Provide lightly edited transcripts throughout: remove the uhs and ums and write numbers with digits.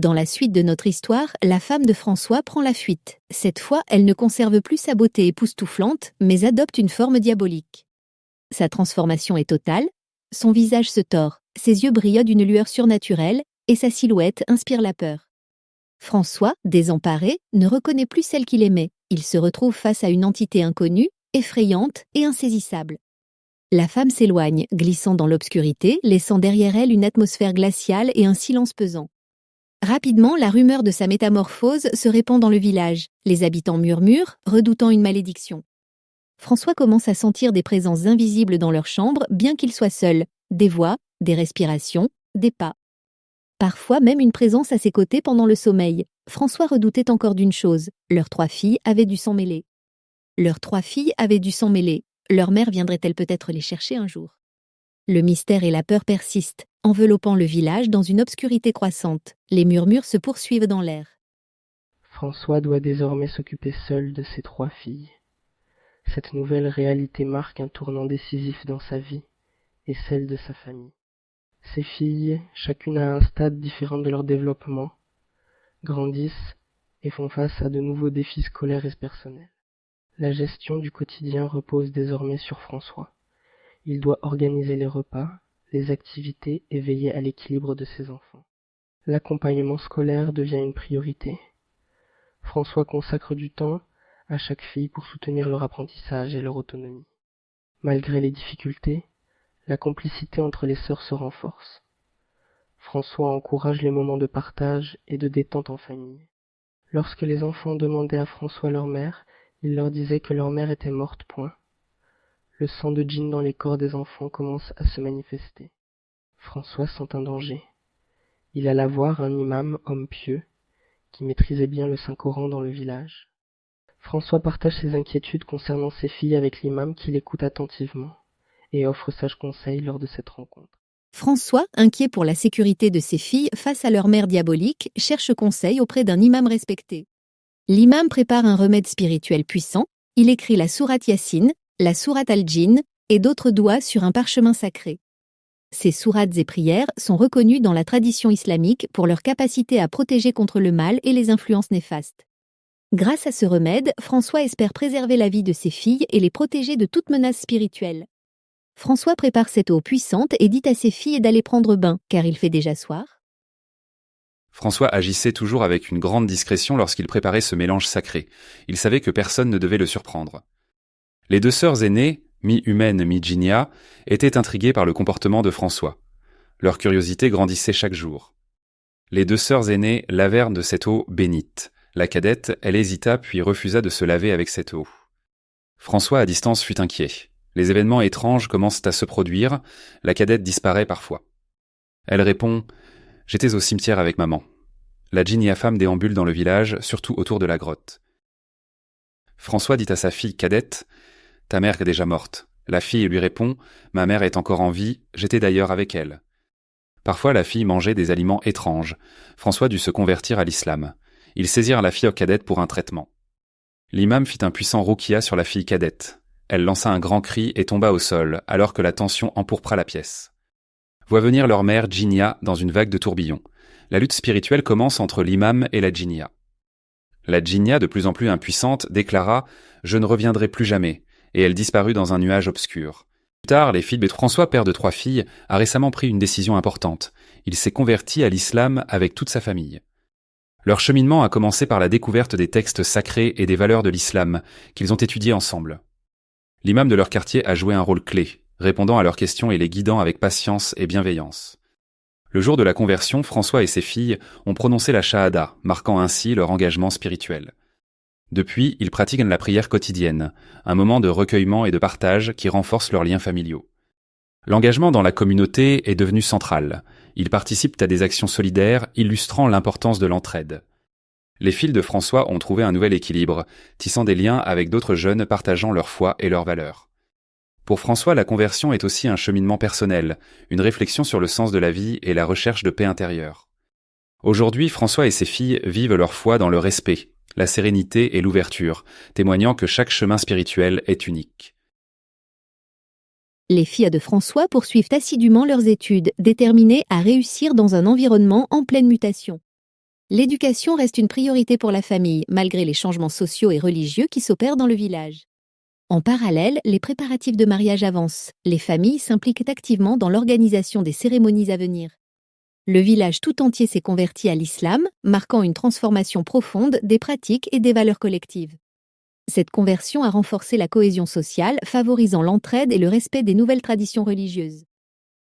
Dans la suite de notre histoire, la femme de François prend la fuite. Cette fois, elle ne conserve plus sa beauté époustouflante, mais adopte une forme diabolique. Sa transformation est totale, son visage se tord, ses yeux brillent d'une lueur surnaturelle, et sa silhouette inspire la peur. François, désemparé, ne reconnaît plus celle qu'il aimait. Il se retrouve face à une entité inconnue, effrayante et insaisissable. La femme s'éloigne, glissant dans l'obscurité, laissant derrière elle une atmosphère glaciale et un silence pesant. Rapidement, la rumeur de sa métamorphose se répand dans le village. Les habitants murmurent, redoutant une malédiction. François commence à sentir des présences invisibles dans leur chambre, bien qu'il soit seul. Des voix, des respirations, des pas. Parfois même une présence à ses côtés pendant le sommeil. François redoutait encore d'une chose, leurs 3 filles avaient du sang mêlé. Leur mère viendrait-elle peut-être les chercher un jour? Le mystère et la peur persistent, enveloppant le village dans une obscurité croissante. Les murmures se poursuivent dans l'air. François doit désormais s'occuper seul de ses 3 filles. Cette nouvelle réalité marque un tournant décisif dans sa vie et celle de sa famille. Ces filles, chacune à un stade différent de leur développement, grandissent et font face à de nouveaux défis scolaires et personnels. La gestion du quotidien repose désormais sur François. Il doit organiser les repas, les activités et veiller à l'équilibre de ses enfants. L'accompagnement scolaire devient une priorité. François consacre du temps à chaque fille pour soutenir leur apprentissage et leur autonomie. Malgré les difficultés, la complicité entre les sœurs se renforce. François encourage les moments de partage et de détente en famille. Lorsque les enfants demandaient à François leur mère, il leur disait que leur mère était morte, point. Le sang de djinn dans les corps des enfants commence à se manifester. François sent un danger. Il alla voir un imam, homme pieux, qui maîtrisait bien le Saint-Coran dans le village. François partage ses inquiétudes concernant ses filles avec l'imam qui l'écoute attentivement et offre sage conseil lors de cette rencontre. François, inquiet pour la sécurité de ses filles face à leur mère diabolique, cherche conseil auprès d'un imam respecté. L'imam prépare un remède spirituel puissant, il écrit la sourate Yassine, la sourate Al-Djinn et d'autres doigts sur un parchemin sacré. Ces sourates et prières sont reconnues dans la tradition islamique pour leur capacité à protéger contre le mal et les influences néfastes. Grâce à ce remède, François espère préserver la vie de ses filles et les protéger de toute menace spirituelle. François prépare cette eau puissante et dit à ses filles d'aller prendre bain, car il fait déjà soir. François agissait toujours avec une grande discrétion lorsqu'il préparait ce mélange sacré. Il savait que personne ne devait le surprendre. Les 2 sœurs aînées, mi-humaines, mi-djinnia, étaient intriguées par le comportement de François. Leur curiosité grandissait chaque jour. Les 2 sœurs aînées lavèrent de cette eau bénite. La cadette, elle hésita puis refusa de se laver avec cette eau. François, à distance, fut inquiet. Les événements étranges commencent à se produire, la cadette disparaît parfois. Elle répond « J'étais au cimetière avec maman ». La djinnia femme déambule dans le village, surtout autour de la grotte. François dit à sa fille cadette « Ta mère est déjà morte ». La fille lui répond « Ma mère est encore en vie, j'étais d'ailleurs avec elle ». Parfois la fille mangeait des aliments étranges. François dut se convertir à l'islam. Ils saisirent la fille cadette pour un traitement. L'imam fit un puissant ruqya sur la fille cadette. Elle lança un grand cri et tomba au sol, alors que la tension empourpra la pièce. Voit venir leur mère, Djinnia, dans une vague de tourbillons. La lutte spirituelle commence entre l'imam et la Djinnia. La Djinnia, de plus en plus impuissante, déclara « Je ne reviendrai plus jamais », et elle disparut dans un nuage obscur. Plus tard, les filles de François, père de 3 filles, a récemment pris une décision importante. Il s'est converti à l'islam avec toute sa famille. Leur cheminement a commencé par la découverte des textes sacrés et des valeurs de l'islam, qu'ils ont étudiés ensemble. L'imam de leur quartier a joué un rôle clé, répondant à leurs questions et les guidant avec patience et bienveillance. Le jour de la conversion, François et ses filles ont prononcé la shahada, marquant ainsi leur engagement spirituel. Depuis, ils pratiquent la prière quotidienne, un moment de recueillement et de partage qui renforce leurs liens familiaux. L'engagement dans la communauté est devenu central. Ils participent à des actions solidaires, illustrant l'importance de l'entraide. Les filles de François ont trouvé un nouvel équilibre, tissant des liens avec d'autres jeunes partageant leur foi et leurs valeurs. Pour François, la conversion est aussi un cheminement personnel, une réflexion sur le sens de la vie et la recherche de paix intérieure. Aujourd'hui, François et ses filles vivent leur foi dans le respect, la sérénité et l'ouverture, témoignant que chaque chemin spirituel est unique. Les filles de François poursuivent assidûment leurs études, déterminées à réussir dans un environnement en pleine mutation. L'éducation reste une priorité pour la famille, malgré les changements sociaux et religieux qui s'opèrent dans le village. En parallèle, les préparatifs de mariage avancent. Les familles s'impliquent activement dans l'organisation des cérémonies à venir. Le village tout entier s'est converti à l'islam, marquant une transformation profonde des pratiques et des valeurs collectives. Cette conversion a renforcé la cohésion sociale, favorisant l'entraide et le respect des nouvelles traditions religieuses.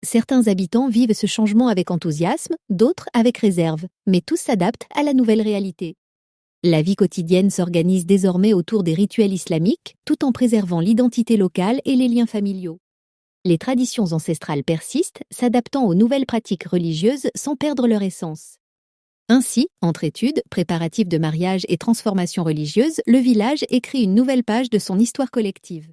Certains habitants vivent ce changement avec enthousiasme, d'autres avec réserve, mais tous s'adaptent à la nouvelle réalité. La vie quotidienne s'organise désormais autour des rituels islamiques, tout en préservant l'identité locale et les liens familiaux. Les traditions ancestrales persistent, s'adaptant aux nouvelles pratiques religieuses sans perdre leur essence. Ainsi, entre études, préparatifs de mariage et transformation religieuse, le village écrit une nouvelle page de son histoire collective.